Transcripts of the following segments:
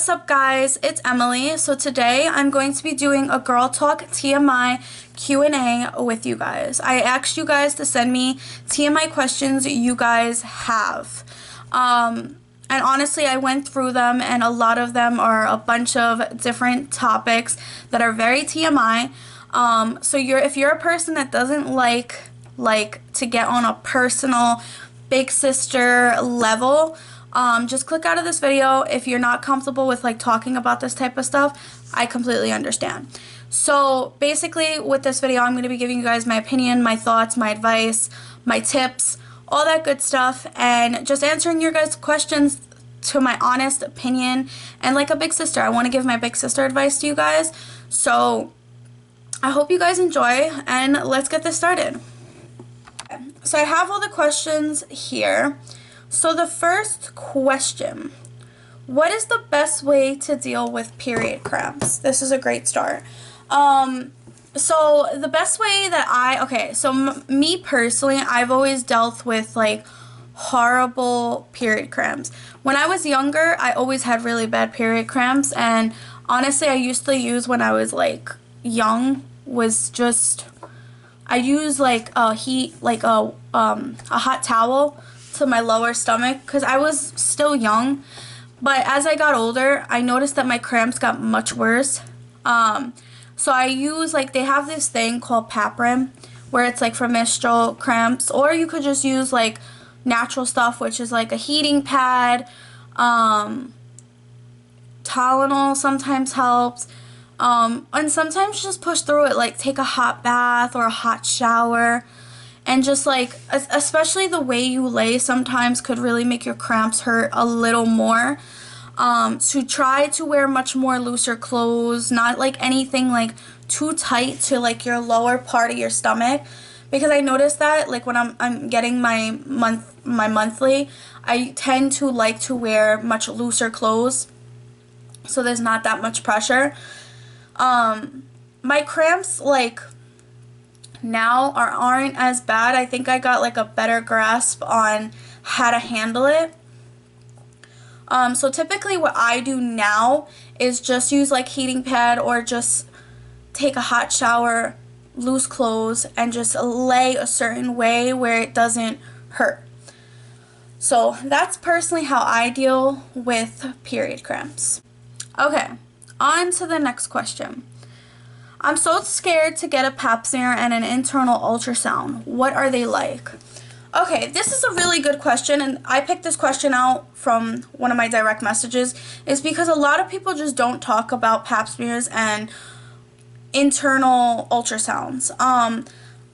What's up guys, it's Emily. So today I'm going to be doing a Girl Talk TMI Q&A with you guys. I asked you guys to send me TMI questions you guys have. And honestly, I went through them and a lot of them are a bunch of different topics that are very TMI. So if you're a person that doesn't like to get on a personal big sister level, just click out of this video. If you're not comfortable with talking about this type of stuff, I completely understand. So basically with this video, I'm going to be giving you guys my opinion, my thoughts, my advice, my tips, all that good stuff, and just answering your guys' questions to my honest opinion. And like a big sister, I want to give my big sister advice to you guys. So I hope you guys enjoy, and let's get this started. So I have all the questions here. So the first question, what is the best way to deal with period cramps? This is a great start. So the best way that me personally, I've always dealt with horrible period cramps. When I was younger, I always had really bad period cramps, and honestly, I used to use, when I was young, I use a hot towel to my lower stomach because I was still young. But as I got older, I noticed that my cramps got much worse. So I use, they have this thing called Paprin, where it's for menstrual cramps, or you could just use natural stuff, which is a heating pad. Tylenol sometimes helps. And sometimes just push through it, take a hot bath or a hot shower. And just especially the way you lay sometimes could really make your cramps hurt a little more. So try to wear much more looser clothes, not anything too tight to your lower part of your stomach. Because I noticed that when I'm getting my monthly, I tend to like to wear much looser clothes, so there's not that much pressure. My cramps now aren't as bad. I think I got a better grasp on how to handle it. So typically what I do now is just use heating pad, or just take a hot shower, loose clothes, and just lay a certain way where it doesn't hurt. So that's personally how I deal with period cramps. Okay, on to the next question. I'm so scared to get a pap smear and an internal ultrasound. What are they like? Okay, this is a really good question, and I picked this question out from one of my direct messages. Is because a lot of people just don't talk about pap smears and internal ultrasounds.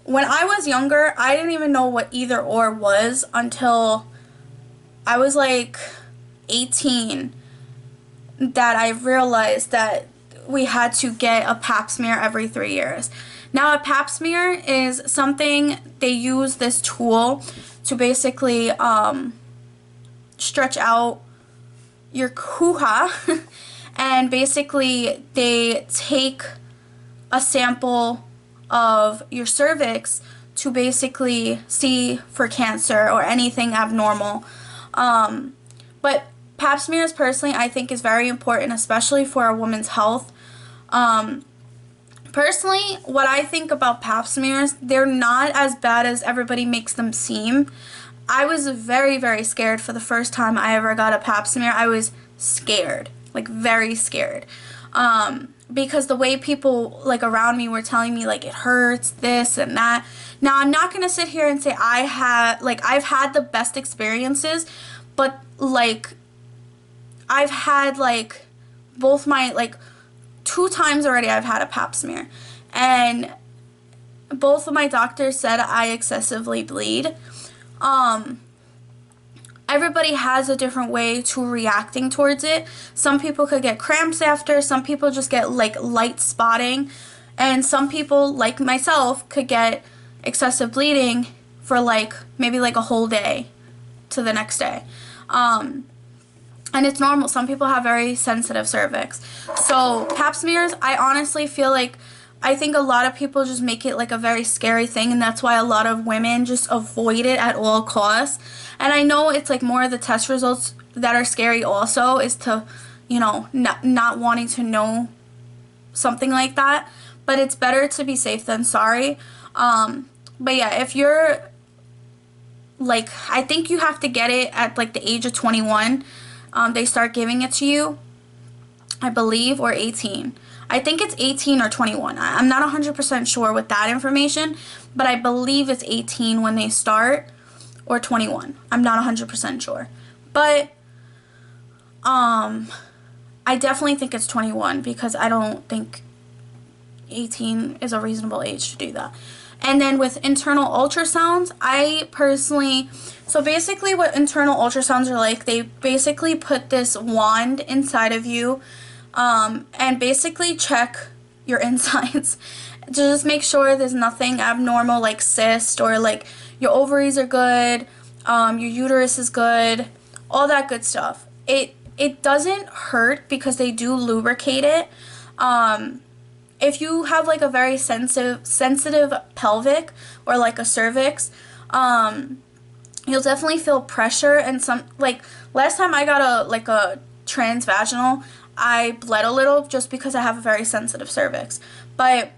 When I was younger, I didn't even know what either or was until I was 18, that I realized that we had to get a pap smear every 3 years. Now a pap smear is something, they use this tool to basically stretch out your hoo-ha and basically they take a sample of your cervix to basically see for cancer or anything abnormal. But pap smears personally I think is very important, especially for a woman's health. Personally, what I think about pap smears, they're not as bad as everybody makes them seem. I was very, very scared for the first time I ever got a pap smear. I was scared, very scared. Because the way people around me were telling me it hurts, this and that. Now I'm not gonna sit here and say I've had the best experiences, but I've had both my 2 times already I've had a pap smear, and both of my doctors said I excessively bleed. Everybody has a different way to reacting towards it. Some people could get cramps after, some people just get light spotting, and some people like myself could get excessive bleeding for maybe a whole day to the next day. And it's normal. Some people have very sensitive cervix. So pap smears, I honestly feel I think a lot of people just make it a very scary thing, and that's why a lot of women just avoid it at all costs. And I know it's more of the test results that are scary also, is to you know, not wanting to know something like that. But it's better to be safe than sorry. But yeah, if you're like, I think you have to get it at like the age of 21. They start giving it to you, I believe, or 18. I think it's 18 or 21. I'm not 100% sure with that information, but I believe it's 18 when they start, or 21. I'm not 100% sure. But I definitely think it's 21 because I don't think 18 is a reasonable age to do that. And then with internal ultrasounds, I personally, so basically what internal ultrasounds are like, they basically put this wand inside of you and basically check your insides to just make sure there's nothing abnormal like cyst, or like your ovaries are good, your uterus is good, all that good stuff. It doesn't hurt because they do lubricate it. If you have like a very sensitive pelvic or like a cervix, you'll definitely feel pressure. And some, like last time I got a transvaginal, I bled a little just because I have a very sensitive cervix. But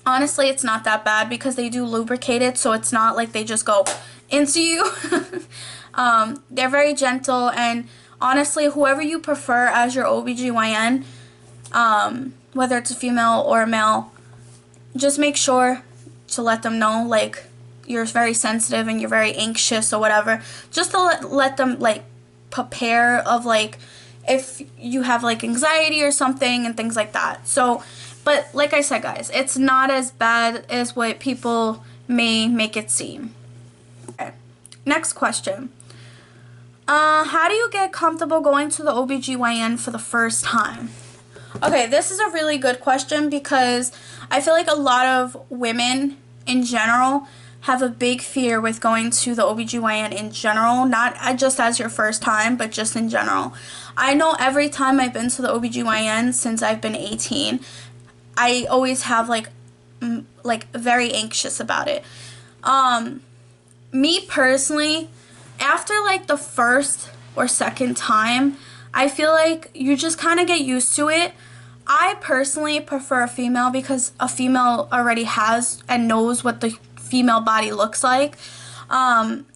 honestly, it's not that bad because they do lubricate it, so it's not like they just go into you. They're very gentle, and honestly, whoever you prefer as your OBGYN, whether it's a female or a male, just make sure to let them know like you're very sensitive and you're very anxious or whatever, just to let them like prepare of like if you have like anxiety or something and things like that. So, but like I said, guys, it's not as bad as what people may make it seem. Okay. Next question. How do you get comfortable going to the OBGYN for the first time? Okay, this is a really good question because I feel like a lot of women in general have a big fear with going to the OBGYN in general, not just as your first time, but just in general. I know every time I've been to the OBGYN since I've been 18, I always have like very anxious about it. Me personally, after like the first or second time, I feel like you just kind of get used to it. I personally prefer a female because a female already has and knows what the female body looks like. And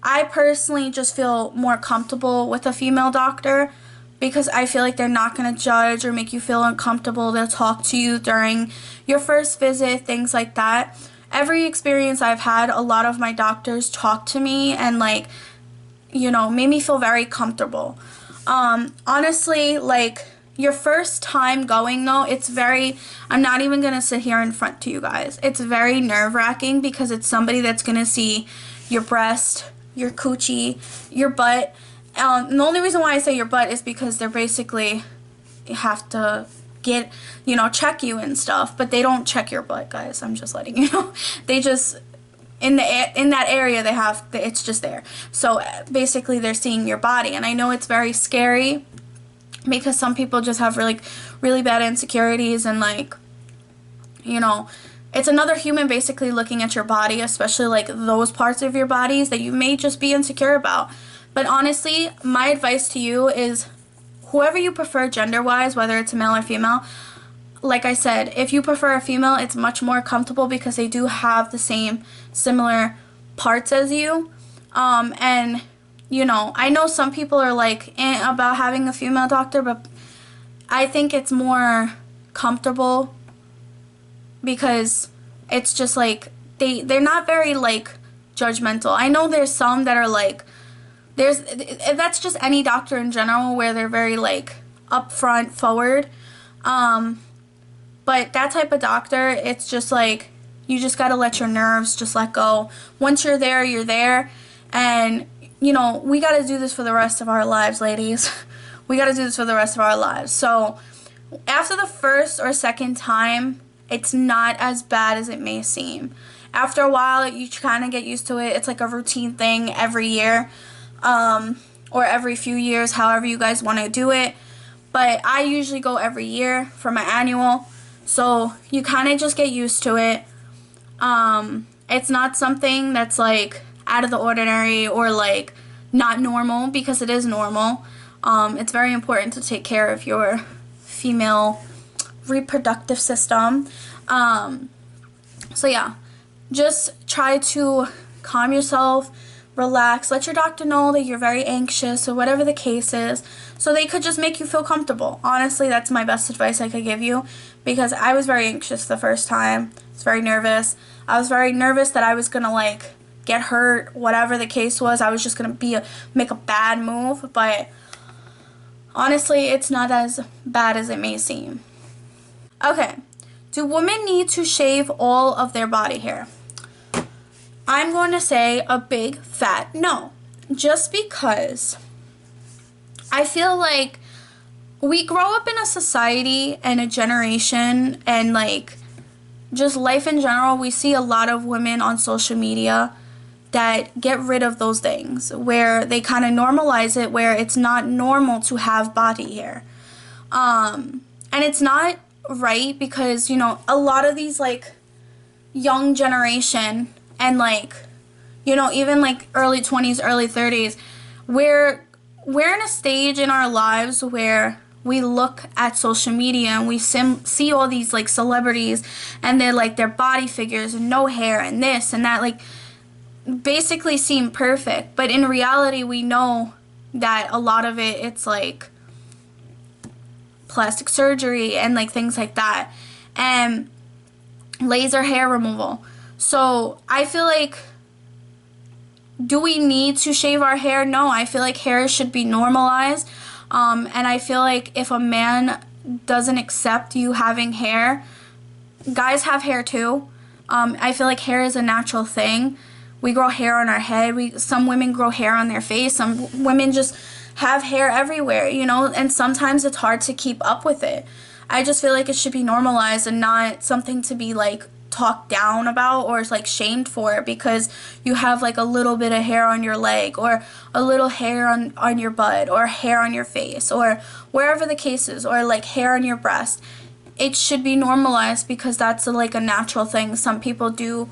I personally just feel more comfortable with a female doctor because I feel like they're not going to judge or make you feel uncomfortable. They'll talk to you during your first visit, things like that. Every experience I've had, a lot of my doctors talked to me and like, you know, made me feel very comfortable. Honestly, like your first time going though, it's very, I'm not even going to sit here in front to you guys. It's very nerve-wracking because it's somebody that's going to see your breast, your coochie, your butt. And the only reason why I say your butt is because they're basically have to get, you know, check you and stuff, but they don't check your butt, guys. I'm just letting you know. They just, in that area, they have, it's just there. So basically they're seeing your body, and I know it's very scary because some people just have really bad insecurities, and like, you know, it's another human basically looking at your body, especially like those parts of your bodies that you may just be insecure about. But honestly, my advice to you is whoever you prefer gender-wise, whether it's a male or female, like I said, if you prefer a female, it's much more comfortable because they do have the same similar parts as you. And, you know, I know some people are like about having a female doctor, but I think it's more comfortable because it's just like they're not very like judgmental. I know there's some that are like, that's just any doctor in general where they're very like upfront, forward. But that type of doctor, it's just like you just gotta let your nerves just let go. Once you're there, you're there. And you know, we gotta do this for the rest of our lives, ladies. We gotta do this for the rest of our lives. So after the first or second time, it's not as bad as it may seem. After a while, you kind of get used to it. It's like a routine thing every year. Or every few years, however you guys want to do it. But I usually go every year for my annual, so you kind of just get used to it. It's not something that's like out of the ordinary or like not normal, because it is normal. It's very important to take care of your female reproductive system. So yeah, just try to calm yourself, relax, let your doctor know that you're very anxious or whatever the case is, so they could just make you feel comfortable. Honestly, that's my best advice I could give you, because I was very anxious the first time. I was very nervous. I was very nervous that I was gonna like get hurt, whatever the case was. I was just gonna make a bad move, but honestly, it's not as bad as it may seem. Okay, do women need to shave all of their body hair? I'm going to say a big fat no. Just because I feel like we grow up in a society and a generation and like just life in general, we see a lot of women on social media that get rid of those things, where they kind of normalize it, where it's not normal to have body hair. And it's not right, because, you know, a lot of these like young generation and like, you know, even like early 20s, early 30s, we're in a stage in our lives where we look at social media and we see all these like celebrities and they're like their body figures and no hair and this and that, like basically seem perfect, but in reality we know that a lot of it's like plastic surgery and like things like that, and laser hair removal. So I feel like, do we need to shave our hair? No, I feel like hair should be normalized, and I feel like if a man doesn't accept you having hair, guys have hair too. I feel like hair is a natural thing. We grow hair on our head. Some women grow hair on their face. Some women just have hair everywhere, you know, and sometimes it's hard to keep up with it. I just feel like it should be normalized and not something to be like talked down about or like shamed for, because you have like a little bit of hair on your leg or a little hair on your butt or hair on your face or wherever the case is, or like hair on your breast. It should be normalized, because that's like a natural thing. Some people do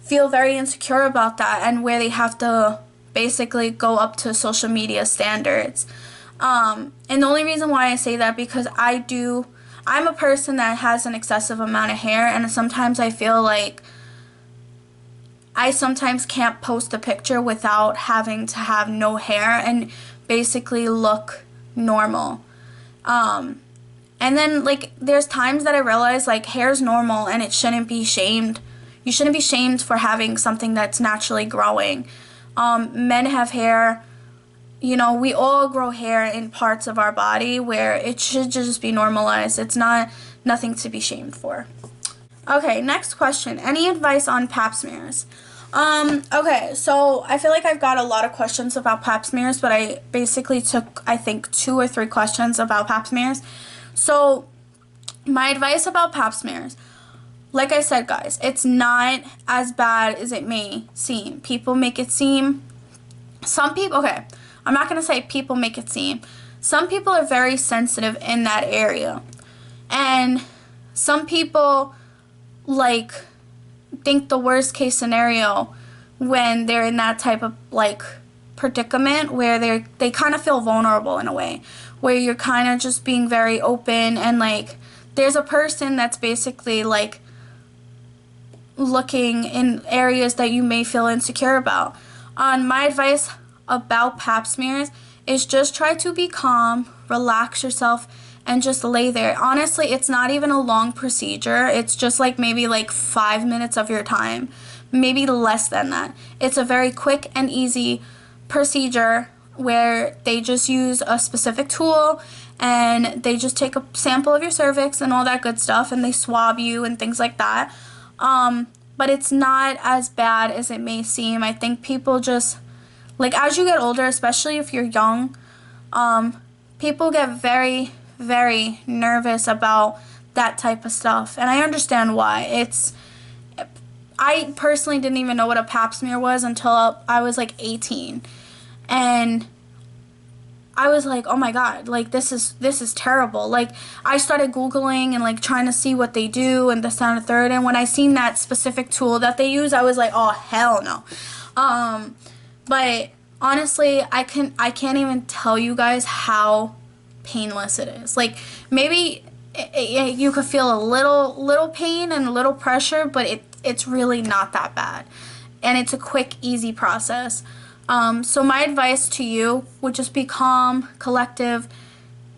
feel very insecure about that, and where they have to basically go up to social media standards. And the only reason why I say that, because I'm a person that has an excessive amount of hair, and sometimes I feel like I sometimes can't post a picture without having to have no hair and basically look normal. And then like there's times that I realize like hair's normal and it shouldn't be shamed. You shouldn't be shamed for having something that's naturally growing. Men have hair. You know, we all grow hair in parts of our body where it should just be normalized. It's nothing to be shamed for. Okay, next question. Any advice on pap smears? Okay, so I feel like I've got a lot of questions about pap smears, but I basically took, I think, 2 or 3 questions about pap smears. So, my advice about pap smears, like I said, guys, it's not as bad as it may seem. People make it seem, okay, I'm not going to say people make it seem. Some people are very sensitive in that area. And some people, like, think the worst case scenario when they're in that type of, like, predicament where they kind of feel vulnerable in a way. Where you're kind of just being very open and, like, there's a person that's basically, like, looking in areas that you may feel insecure about. My advice about pap smears is just try to be calm, relax yourself, and just lay there. Honestly, it's not even a long procedure. It's just like maybe like 5 minutes of your time, maybe less than that. It's a very quick and easy procedure where they just use a specific tool and they just take a sample of your cervix and all that good stuff, and they swab you and things like that. But it's not as bad as it may seem. I think people just, like, as you get older, especially if you're young, people get very, very nervous about that type of stuff. And I understand why. I personally didn't even know what a pap smear was until I was like 18. And I was like, oh my god, like this is terrible. Like, I started Googling and like trying to see what they do and this, that, and the third, and when I seen that specific tool that they use, I was like, oh hell no. But honestly, I can't even tell you guys how painless it is. Like, maybe you could feel a little pain and a little pressure, but it's really not that bad, and it's a quick, easy process. So my advice to you would just be calm, collective,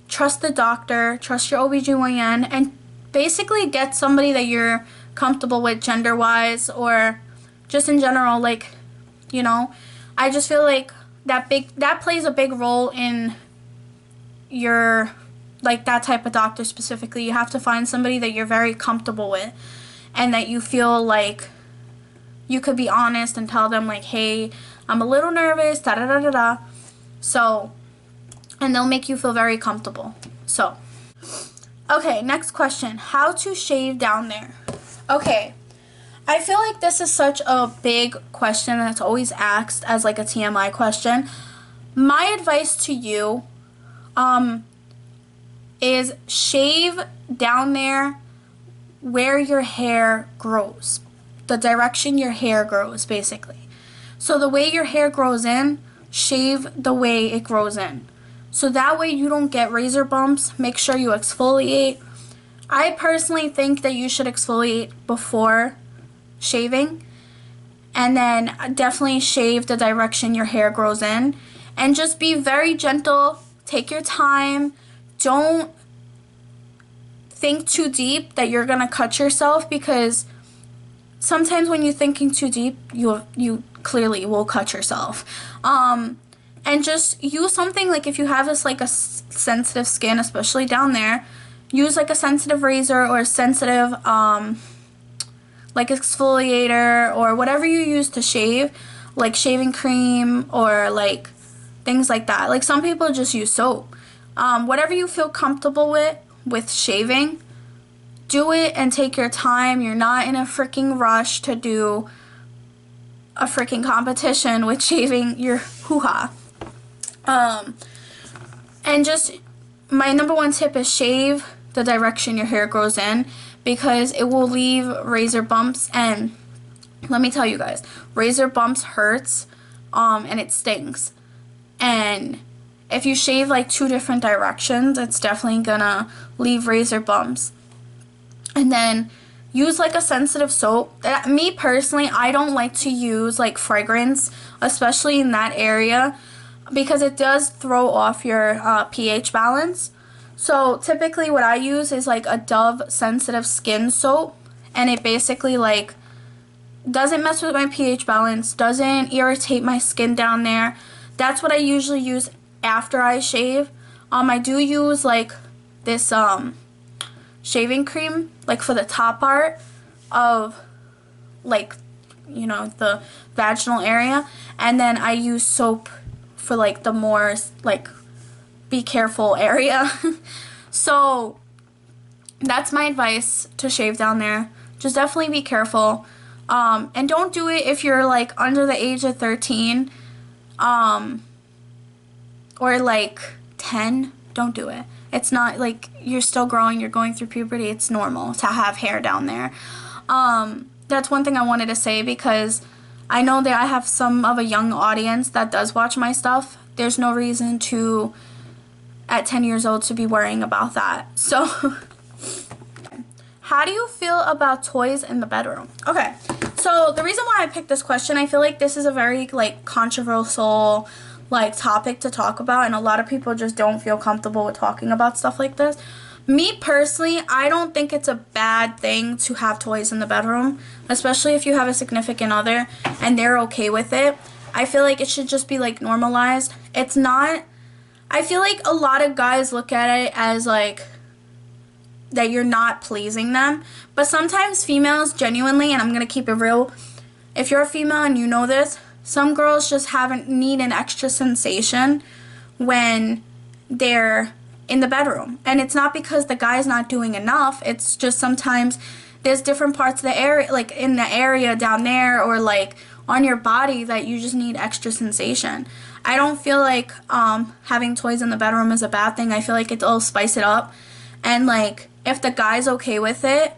trust the doctor, trust your OBGYN, and basically get somebody that you're comfortable with gender-wise, or just in general. Like, you know, I just feel like that plays a big role in your, like, that type of doctor specifically. You have to find somebody that you're very comfortable with and that you feel like you could be honest and tell them, like, hey, I'm a little nervous, da da da da da. So, and they'll make you feel very comfortable. So, okay, next question. How to shave down there? Okay, I feel like this is such a big question that's always asked as like a TMI question. My advice to you is shave down there where your hair grows. The direction your hair grows, basically. So the way your hair grows in, shave the way it grows in. So that way you don't get razor bumps. Make sure you exfoliate. I personally think that you should exfoliate before shaving, and then definitely shave the direction your hair grows in, and just be very gentle. Take your time. Don't think too deep that you're gonna cut yourself, because sometimes when you're thinking too deep, you clearly will cut yourself. And just use something, like if you have this like a sensitive skin, especially down there, use like a sensitive razor or a sensitive like exfoliator or whatever you use to shave, like shaving cream or like things like that. Like some people just use soap. Whatever you feel comfortable with shaving, do it and take your time. You're not in a freaking rush to do a freaking competition with shaving your hoo-ha. And just, my number one tip is shave the direction your hair grows in, because it will leave razor bumps. And let me tell you guys, razor bumps hurts, and it stings. And if you shave like two different directions, it's definitely gonna leave razor bumps. And then use like a sensitive soap. Me personally, I don't like to use like fragrance, especially in that area, because it does throw off your pH balance. So typically what I use is like a Dove sensitive skin soap, and it basically like doesn't mess with my pH balance, doesn't irritate my skin down there. That's what I usually use after I shave. I do use like this shaving cream like for the top part of, like, you know, the vaginal area, and then I use soap for like the more like be careful area. So that's my advice to shave down there. Just definitely be careful, and don't do it if you're like under the age of 13 or like 10. Don't do it. It's not like, you're still growing, you're going through puberty. It's normal to have hair down there. That's one thing I wanted to say, because I know that I have some of a young audience that does watch my stuff. There's no reason to, at 10 years old, to be worrying about that. So, how do you feel about toys in the bedroom? Okay, so the reason why I picked this question, I feel like this is a very like controversial like topic to talk about, and a lot of people just don't feel comfortable with talking about stuff like this. Me personally, I don't think it's a bad thing to have toys in the bedroom, especially if you have a significant other and they're okay with it. I feel like it should just be like normalized. It's not, I feel like a lot of guys look at it as like that you're not pleasing them, but sometimes females genuinely, and I'm gonna keep it real, if you're a female and you know this, some girls just need an extra sensation when they're in the bedroom. And it's not because the guy's not doing enough. It's just sometimes there's different parts of the area, like in the area down there or like on your body, that you just need extra sensation. I don't feel like having toys in the bedroom is a bad thing. I feel like it'll spice it up. And like if the guy's okay with it,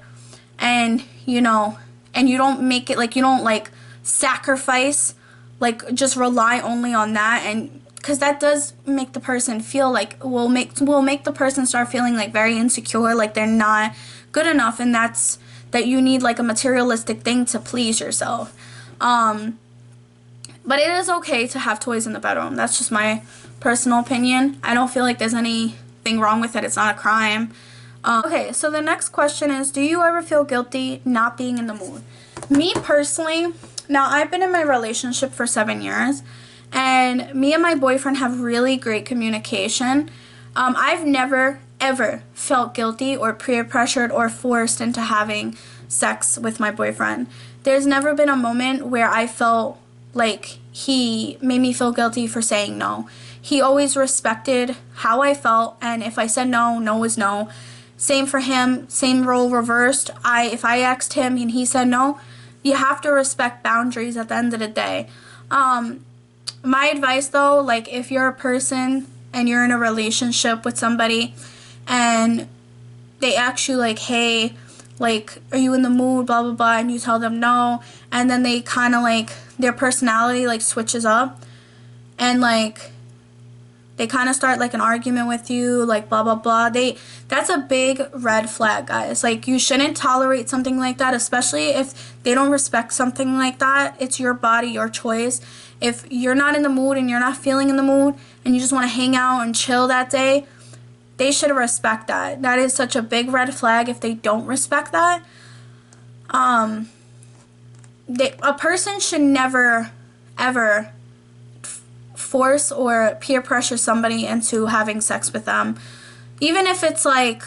and you know, and you don't make it like, you don't like sacrifice like just rely only on that, and because that does make the person feel like will make the person start feeling like very insecure, like they're not good enough, and that you need like a materialistic thing to please yourself. But it is okay to have toys in the bedroom. That's just my personal opinion. I don't feel like there's anything wrong with it. It's not a crime. Okay, so the next question is, do you ever feel guilty not being in the mood? Me personally, now I've been in my relationship for 7 years, and me and my boyfriend have really great communication. I've never, ever felt guilty or peer pressured or forced into having sex with my boyfriend. There's never been a moment where I felt like he made me feel guilty for saying no. He always respected how I felt, and if I said no, no was no. Same for him, same role reversed. If I asked him and he said no, you have to respect boundaries at the end of the day. My advice though, like if you're a person and you're in a relationship with somebody and they ask you like, hey, like, are you in the mood, blah, blah, blah, and you tell them no, and then they kind of like, their personality like switches up, and like, they kind of start like an argument with you, like blah, blah, blah. That's a big red flag, guys. Like, you shouldn't tolerate something like that, especially if they don't respect something like that. It's your body, your choice. If you're not in the mood and you're not feeling in the mood and you just want to hang out and chill that day, they should respect that. That is such a big red flag if they don't respect that. A person should never, ever force or peer pressure somebody into having sex with them. Even if it's like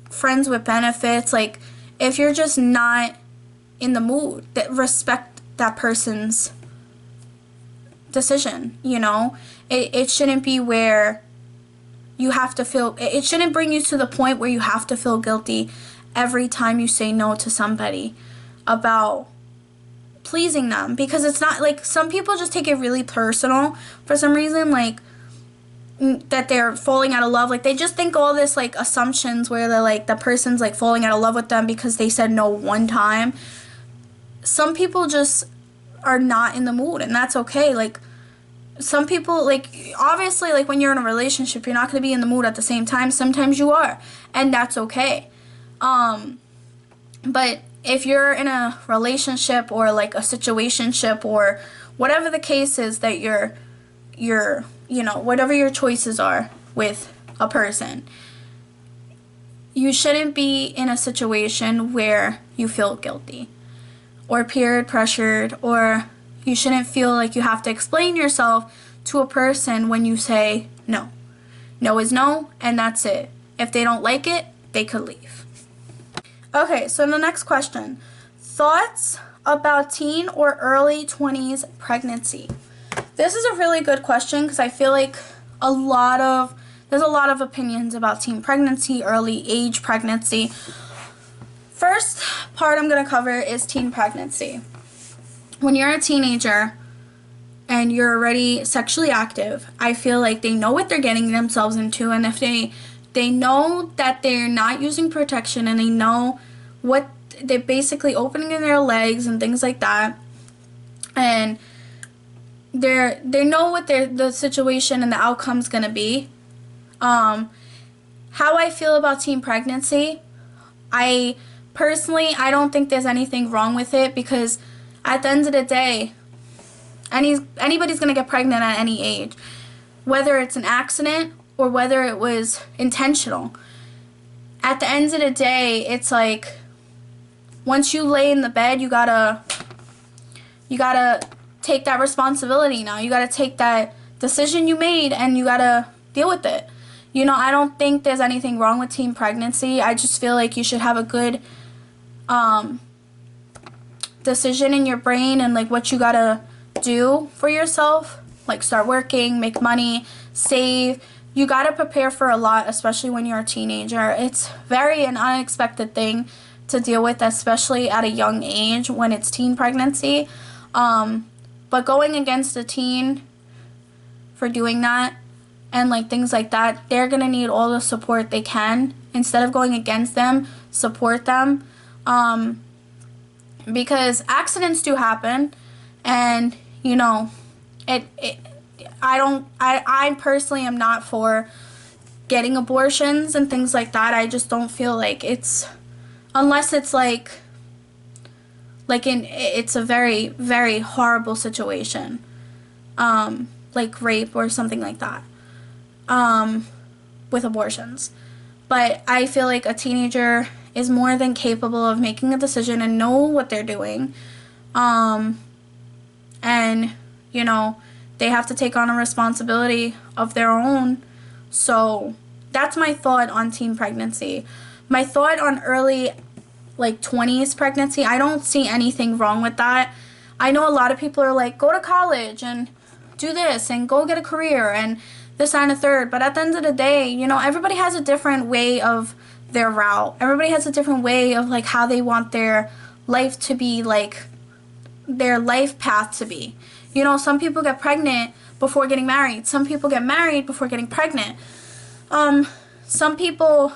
friends with benefits, like if you're just not in the mood, that respect that person's decision, you know? It shouldn't be where you have to feel, it shouldn't bring you to the point where you have to feel guilty every time you say no to somebody about pleasing them, because it's not like, some people just take it really personal for some reason, like that they're falling out of love. Like they just think all this like assumptions where they're like, the person's like falling out of love with them because they said no one time. Some people just are not in the mood, and that's okay. Like some people, like obviously, like when you're in a relationship, you're not going to be in the mood at the same time. Sometimes you are, and that's okay. But if you're in a relationship or like a situationship or whatever the case is that you're you know, whatever your choices are with a person, you shouldn't be in a situation where you feel guilty or peer pressured, or you shouldn't feel like you have to explain yourself to a person when you say no. No is no, and that's it. If they don't like it, they could leave. Okay, so the next question. Thoughts about teen or early 20s pregnancy? This is a really good question because I feel like there's a lot of opinions about teen pregnancy, early age pregnancy. First part I'm going to cover is teen pregnancy. When you're a teenager and you're already sexually active, I feel like they know what they're getting themselves into, and if they know that they're not using protection, and they know what they're basically opening in their legs and things like that, and they know what the situation and the outcome's gonna be. How I feel about teen pregnancy, I don't think there's anything wrong with it, because at the end of the day, anybody's gonna get pregnant at any age, whether it's an accident or whether it was intentional. At the end of the day, it's like, once you lay in the bed, you gotta take that responsibility now. You gotta take that decision you made, and you gotta deal with it. You know, I don't think there's anything wrong with teen pregnancy. I just feel like you should have a good decision in your brain, and like what you gotta do for yourself. Like start working, make money, save. You gotta prepare for a lot, especially when you're a teenager. It's an unexpected thing to deal with, especially at a young age when it's teen pregnancy. But going against a teen for doing that and like things like that, they're gonna need all the support they can. Instead of going against them, support them. Because accidents do happen, and you know, I personally am not for getting abortions and things like that. I just don't feel like it's, unless it's it's a very, very horrible situation, like rape or something like that, with abortions. But I feel like a teenager is more than capable of making a decision and know what they're doing. And, you know, they have to take on a responsibility of their own. So that's my thought on teen pregnancy. My thought on early, 20s pregnancy, I don't see anything wrong with that. I know a lot of people are like, go to college and do this and go get a career and this, that, and the third. But at the end of the day, you know, everybody has a different way of their route. Everybody has a different way of, how they want their life to be, their life path to be. You know, some people get pregnant before getting married. Some people get married before getting pregnant. Some people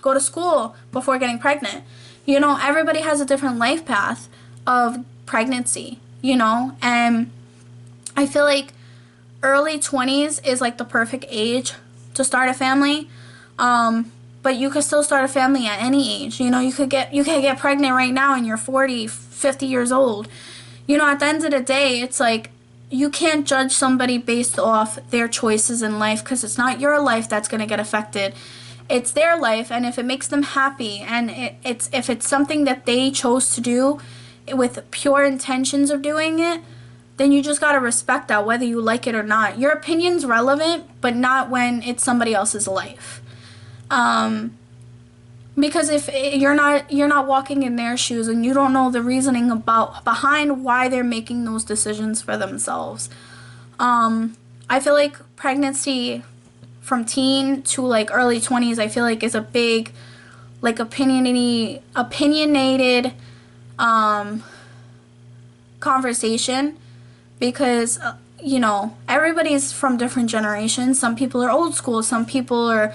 go to school before getting pregnant. You know, everybody has a different life path of pregnancy, you know, and I feel like early 20s is the perfect age to start a family. But you could still start a family at any age. You know, you could get pregnant right now and you're 40, 50 years old. You know, at the end of the day, it's you can't judge somebody based off their choices in life, because it's not your life that's going to get affected. It's their life, and if it makes them happy, and if it's something that they chose to do with pure intentions of doing it, then you just got to respect that, whether you like it or not. Your opinion's relevant, but not when it's somebody else's life. Because if you're not walking in their shoes and you don't know the reasoning behind why they're making those decisions for themselves. I feel like pregnancy from teen to early 20s, I feel like is a big opinionated conversation, because you know, everybody's from different generations. Some people are old school, some people are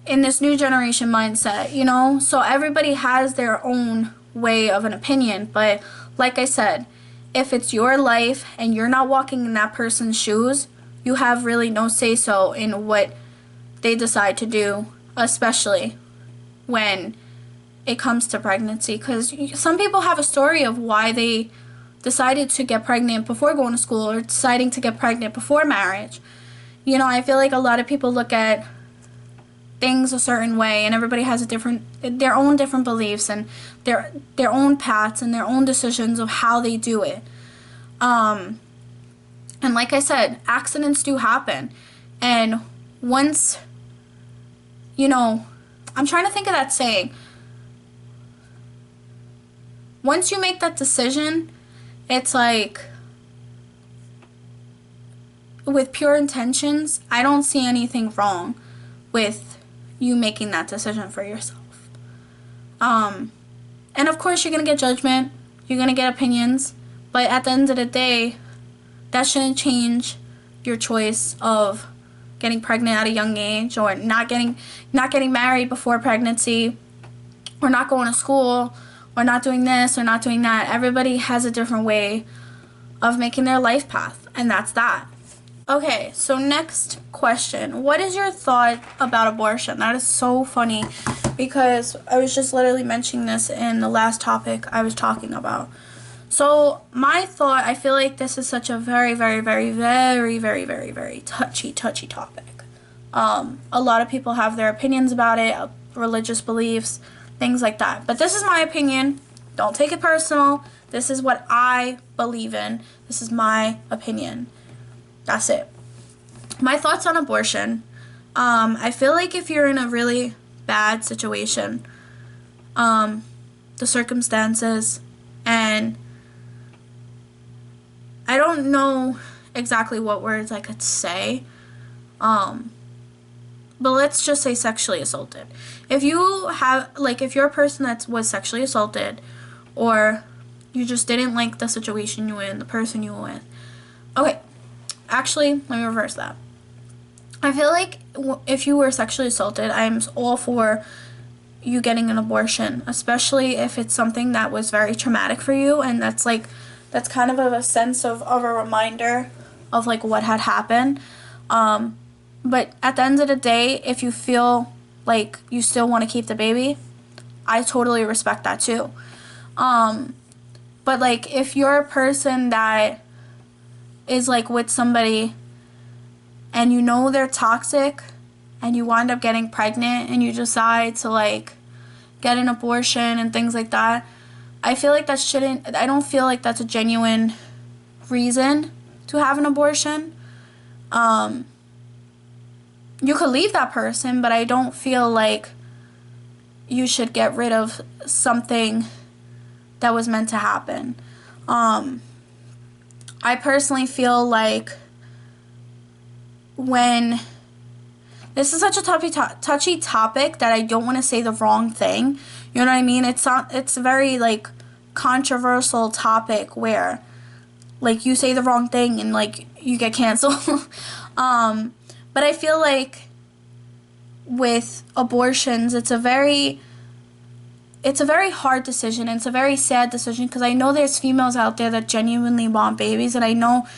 in this new generation mindset, you know, so everybody has their own way of an opinion. But like I said, if it's your life and you're not walking in that person's shoes, you have really no say-so in what they decide to do, especially when it comes to pregnancy, because some people have a story of why they decided to get pregnant before going to school or deciding to get pregnant before marriage. You know, I feel like a lot of people look at things a certain way, and everybody has their own different beliefs and their own paths and their own decisions of how they do it. And like I said, accidents do happen, and once, you know, I'm trying to think of that saying, once you make that decision, it's with pure intentions, I don't see anything wrong with you making that decision for yourself. And of course you're going to get judgment, you're going to get opinions, but at the end of the day, that shouldn't change your choice of getting pregnant at a young age, or not getting married before pregnancy, or not going to school, or not doing this or not doing that. Everybody has a different way of making their life path, and that's that. Okay, so next question. What is your thought about abortion? That is so funny, because I was just literally mentioning this in the last topic I was talking about. So my thought, I feel like this is such a very, very, very, very, very, very, very touchy topic. A lot of people have their opinions about it, religious beliefs, things like that. But this is my opinion. Don't take it personal. This is what I believe in. This is my opinion. That's it. My thoughts on abortion. I feel like if you're in a really bad situation, the circumstances, and I don't know exactly what words I could say, but let's just say sexually assaulted. If you have, if you're a person that was sexually assaulted, or you just didn't like the situation you were in, the person you were with. Okay, actually, let me reverse that. I feel like if you were sexually assaulted, I'm all for you getting an abortion, especially if it's something that was very traumatic for you, and that's that's kind of a sense of a reminder of like what had happened. But at the end of the day, if you feel like you still want to keep the baby, I totally respect that too. But like if you're a person that is like with somebody and you know they're toxic and you wind up getting pregnant and you decide to like get an abortion and things like that, I feel like I don't feel like that's a genuine reason to have an abortion. You could leave that person, but I don't feel like you should get rid of something that was meant to happen. I personally feel like when this is such a touchy topic that I don't want to say the wrong thing. You know what I mean? It's a very like controversial topic where like you say the wrong thing and like you get canceled. But I feel like with abortions, it's a very hard decision, and it's a very sad decision, because I know there's females out there that genuinely want babies, and I know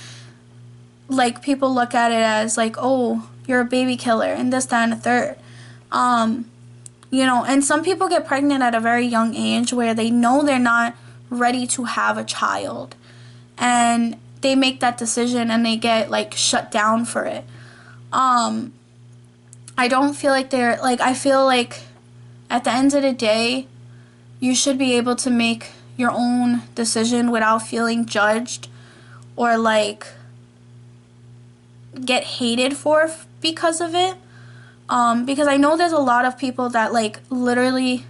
like people look at it as like, oh, you're a baby killer and this, that, and the third. You know, and some people get pregnant at a very young age where they know they're not ready to have a child, and they make that decision and they get like shut down for it. I don't feel like I feel like at the end of the day, you should be able to make your own decision without feeling judged or like get hated for because of it. Because I know there's a lot of people that like literally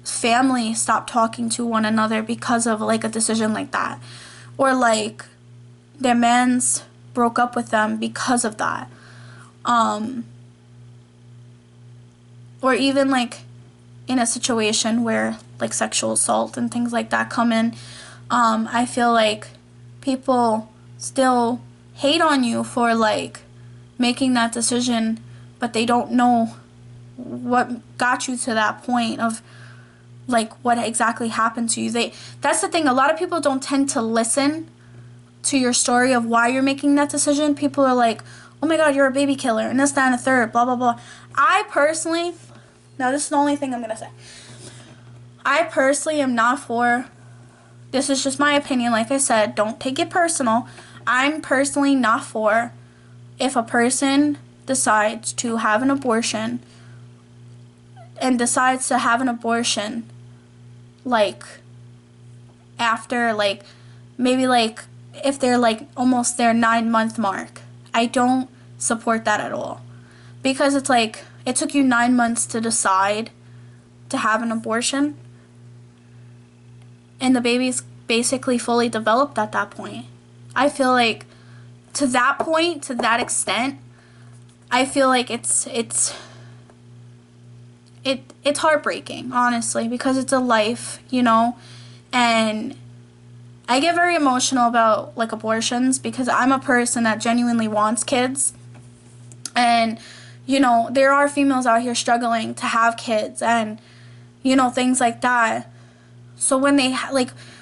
family stop talking to one another because of like a decision like that, or like their mans broke up with them because of that. Or even like in a situation where like sexual assault and things like that come in, I feel like people still hate on you for like making that decision, but they don't know what got you to that point of like what exactly happened to you. That's the thing, a lot of people don't tend to listen to your story of why you're making that decision. People are like, oh my god, you're a baby killer and this, that, and the third, blah blah blah. Now this is the only thing I'm gonna say, I personally am not for, this is just my opinion, like I said, don't take it personal, I'm personally not for if a person decides to have an abortion and decides to have an abortion like after like maybe like if they're like almost their 9-month mark. I don't support that at all, because it's like it took you 9 months to decide to have an abortion and the baby's basically fully developed at that point. I feel like to that point, to that extent, I feel like it's heartbreaking, honestly, because it's a life, you know, and I get very emotional about like abortions because I'm a person that genuinely wants kids, and you know, there are females out here struggling to have kids and you know, things like that. So when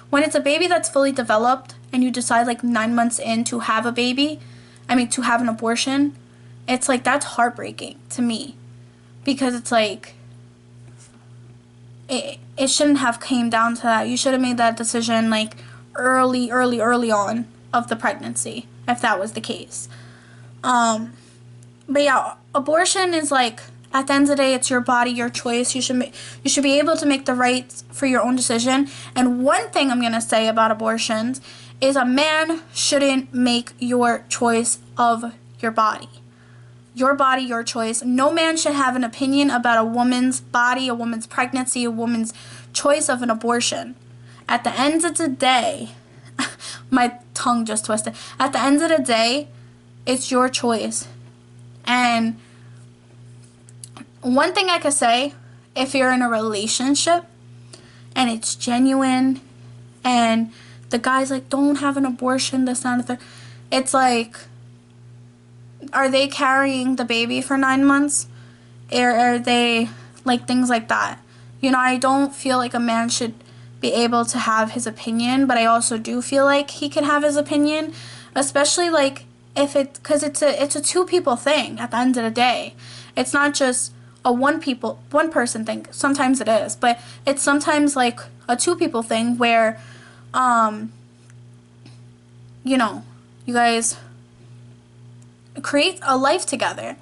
when it's a baby that's fully developed and you decide like 9 months in to have a baby, to have an abortion, it's like that's heartbreaking to me, because it's like it shouldn't have came down to that. You should have made that decision like early on of the pregnancy, if that was the case. But yeah, abortion is like, at the end of the day, it's your body, your choice. You should be able to make the right for your own decision. And one thing I'm gonna say about abortions is a man shouldn't make your choice of your body. Your body, your choice. No man should have an opinion about a woman's body, a woman's pregnancy, a woman's choice of an abortion. At the end of the day, my tongue just twisted. At the end of the day, it's your choice. And one thing I could say, if you're in a relationship and it's genuine and the guy's like, don't have an abortion, this, that, and the third, it's like, are they carrying the baby for 9 months? Or are they, like, things like that? You know, I don't feel like a man should be able to have his opinion, but I also do feel like he can have his opinion, especially like if because it's a two people thing at the end of the day. It's not just a one person thing. Sometimes it is, but it's sometimes like a two people thing where you know, you guys create a life together.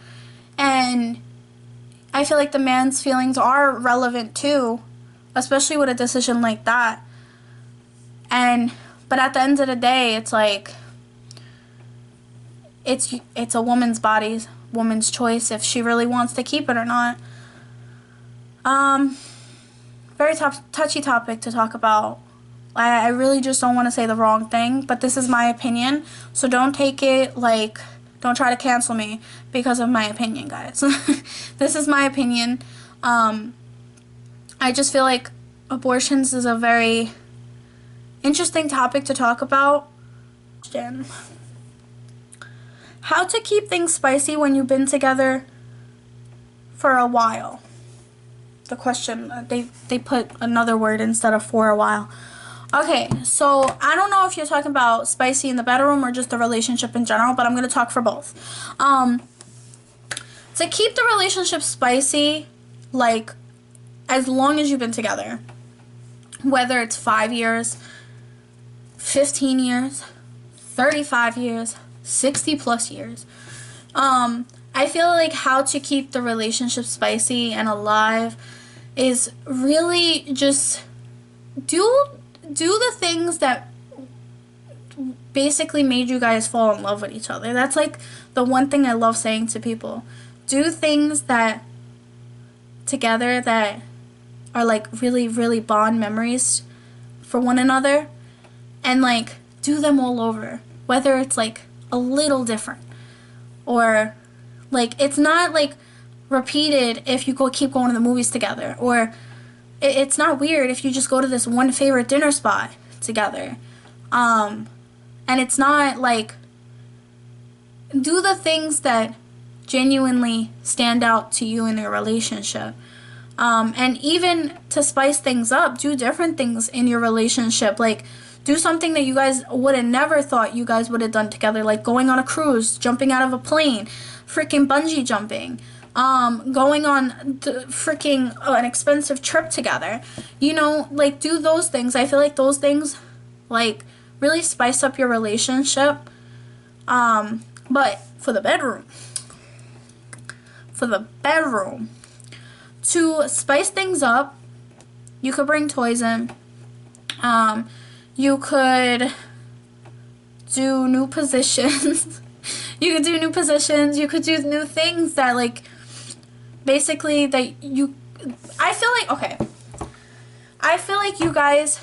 And I feel like the man's feelings are relevant too, especially with a decision like that. But at the end of the day, it's like it's a woman's body, woman's choice if she really wants to keep it or not. Very touchy topic to talk about. I really just don't want to say the wrong thing, but this is my opinion, so don't take it like, don't try to cancel me because of my opinion, guys. This is my opinion. I just feel like abortions is a very interesting topic to talk about. How to keep things spicy when you've been together for a while? The question, they put another word instead of for a while. Okay, so I don't know if you're talking about spicy in the bedroom or just the relationship in general, but I'm going to talk for both. To keep the relationship spicy, like, as long as you've been together, whether it's 5 years, 15 years, 35 years, 60 plus years, I feel like how to keep the relationship spicy and alive is really just do the things that basically made you guys fall in love with each other. That's like the one thing I love saying to people. Do things that together that are like really, really bond memories for one another, and like do them all over, whether it's like a little different or like it's not like repeated if you keep going to the movies together, or it's not weird if you just go to this one favorite dinner spot together. And it's not like, do the things that genuinely stand out to you in your relationship. And even to spice things up, do different things in your relationship. Like, do something that you guys would have never thought you guys would have done together, like going on a cruise, jumping out of a plane, freaking bungee jumping, going on freaking an expensive trip together. You know, like, do those things. I feel like those things, like, really spice up your relationship. But for the bedroom, to spice things up, you could bring toys in. You could do new positions. You could do new positions. You could do new things that, like, basically that you, I feel like you guys,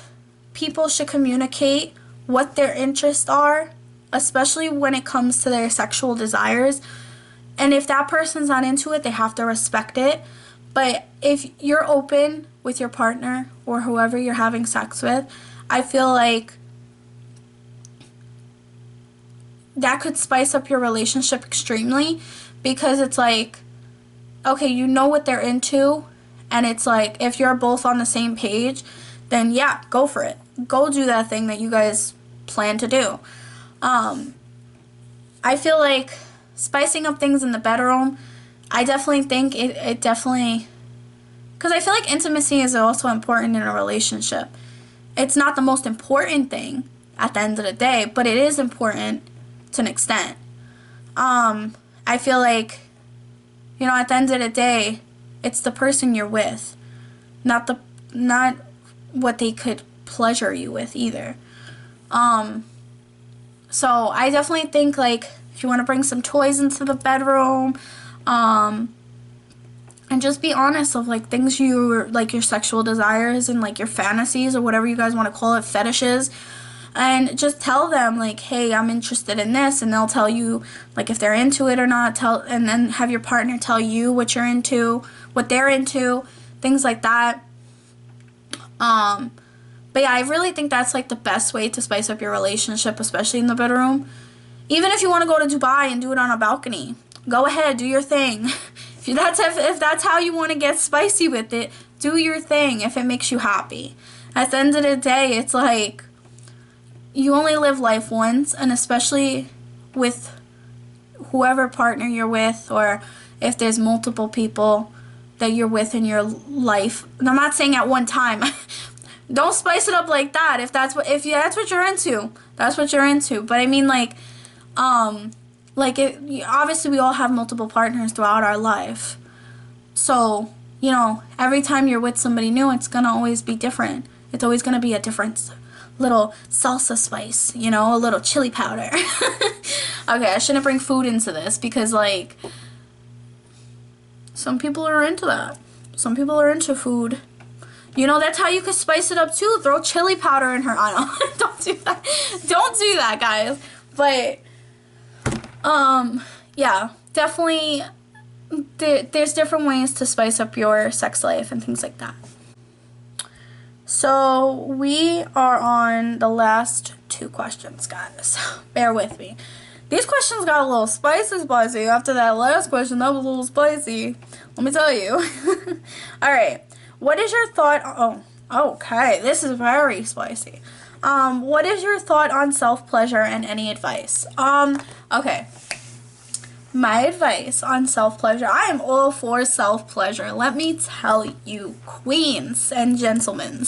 people should communicate what their interests are, especially when it comes to their sexual desires. And if that person's not into it, they have to respect it. But if you're open with your partner or whoever you're having sex with, I feel like that could spice up your relationship extremely, because it's like, okay, you know what they're into, and it's like, if you're both on the same page, then yeah, go for it. Go do that thing that you guys plan to do. I feel like spicing up things in the bedroom, I definitely think it definitely, because I feel like intimacy is also important in a relationship. It's not the most important thing at the end of the day, but it is important to an extent. I feel like, you know, at the end of the day, it's the person you're with, not what they could pleasure you with either. So I definitely think, like, if you want to bring some toys into the bedroom, and just be honest of, like, things you, like, your sexual desires and, like, your fantasies or whatever you guys want to call it, fetishes, and just tell them, like, hey, I'm interested in this, and they'll tell you, like, if they're into it or not, and then have your partner tell you what you're into, what they're into, things like that. But yeah, I really think that's, like, the best way to spice up your relationship, especially in the bedroom. Even if you want to go to Dubai and do it on a balcony, go ahead, do your thing. If that's how you want to get spicy with it, do your thing if it makes you happy. At the end of the day, it's like, you only live life once, and especially with whoever partner you're with, or if there's multiple people that you're with in your life. And I'm not saying at one time. Don't spice it up like that. If that's what you're into, that's what you're into. But I mean, like obviously we all have multiple partners throughout our life. So, you know, every time you're with somebody new, it's gonna always be different. It's always gonna be a different little salsa spice, you know, a little chili powder. Okay, I shouldn't bring food into this because, like, some people are into that. Some people are into food. You know, that's how you could spice it up too. Throw chili powder in her. I don't. Don't do that. Don't do that, guys. But yeah, definitely. There's different ways to spice up your sex life and things like that. So we are on the last 2 questions, guys. Bear with me. These questions got a little spicy. After that last question, that was a little spicy. Let me tell you. Alright. What is your thought... Oh, okay. This is very spicy. What is your thought on self-pleasure and any advice? Okay. My advice on self-pleasure. I am all for self-pleasure. Let me tell you, queens and gentlemen.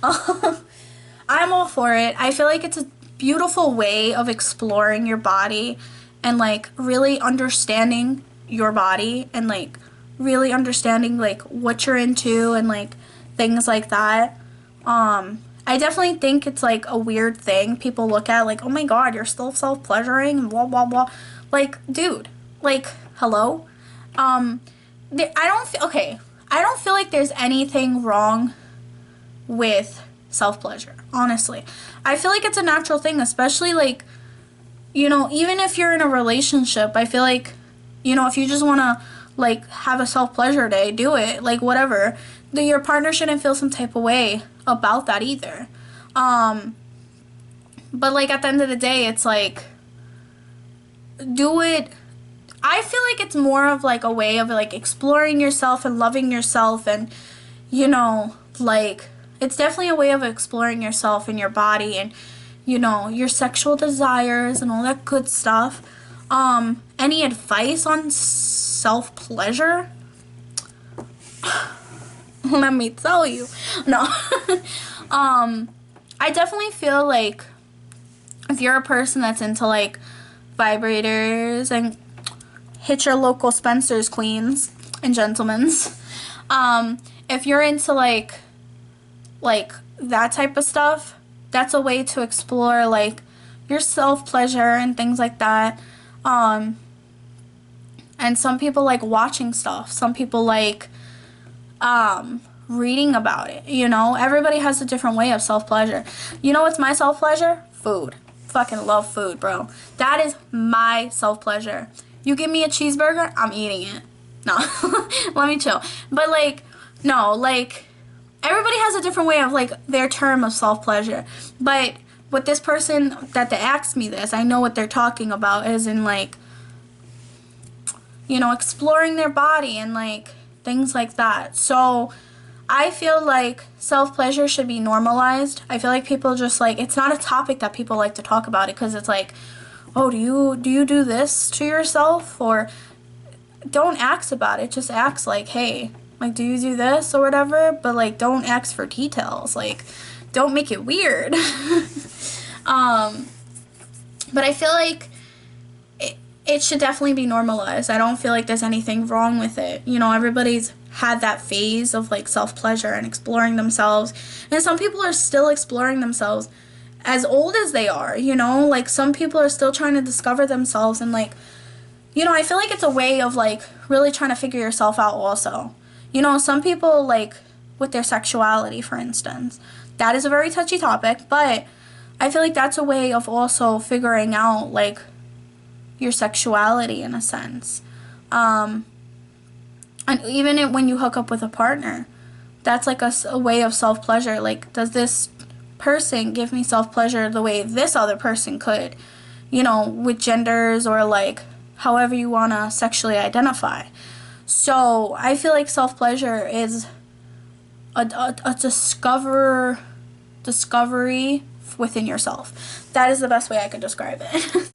I'm all for it. I feel like it's a beautiful way of exploring your body and, like, really understanding your body and, like, really understanding, like, what you're into and, like, things like that. I definitely think it's, like, a weird thing people look at, like, oh my god, you're still self-pleasuring and blah blah blah. Like, dude, like, hello? I don't feel like there's anything wrong with self-pleasure, honestly. I feel like it's a natural thing, especially, like, you know, even if you're in a relationship, I feel like, you know, if you just want to, like, have a self-pleasure day, do it, like, whatever. Your partner shouldn't feel some type of way about that either. But, like, at the end of the day, it's like, do it. I feel like it's more of, like, a way of, like, exploring yourself and loving yourself and, you know, like, it's definitely a way of exploring yourself and your body and, you know, your sexual desires and all that good stuff. Any advice on self-pleasure? Let me tell you. No. I definitely feel like if you're a person that's into, like, vibrators, and hit your local Spencer's, queens and gentlemen. If you're into, like that type of stuff, that's a way to explore, like, your self-pleasure and things like that. And some people like watching stuff. Some people like reading about it, you know? Everybody has a different way of self-pleasure. You know what's my self-pleasure? Food. Fucking love food, bro. That is my self-pleasure. You give me a cheeseburger, I'm eating it. No. Let me chill. But, like, no, like, everybody has a different way of, like, their term of self-pleasure. But with this person that they asked me this, I know what they're talking about is in, like, you know, exploring their body and, like, things like that. So I feel like self-pleasure should be normalized. I feel like people just, like, it's not a topic that people like to talk about it because it's like, oh, do you do this to yourself? Or don't ask about it. Just ask, like, hey, like, do you do this or whatever? But, like, don't ask for details. Like, don't make it weird. But I feel like it should definitely be normalized. I don't feel like there's anything wrong with it. You know, everybody's had that phase of, like, self-pleasure and exploring themselves. And some people are still exploring themselves as old as they are, you know? Like, some people are still trying to discover themselves and, like, you know, I feel like it's a way of, like, really trying to figure yourself out also. You know, some people, like, with their sexuality, for instance, that is a very touchy topic, but I feel like that's a way of also figuring out, like, your sexuality in a sense. And even when you hook up with a partner, that's like a way of self-pleasure. Like, does this person give me self-pleasure the way this other person could? You know, with genders or, like, however you want to sexually identify. So I feel like self-pleasure is a discovery within yourself. That is the best way I could describe it.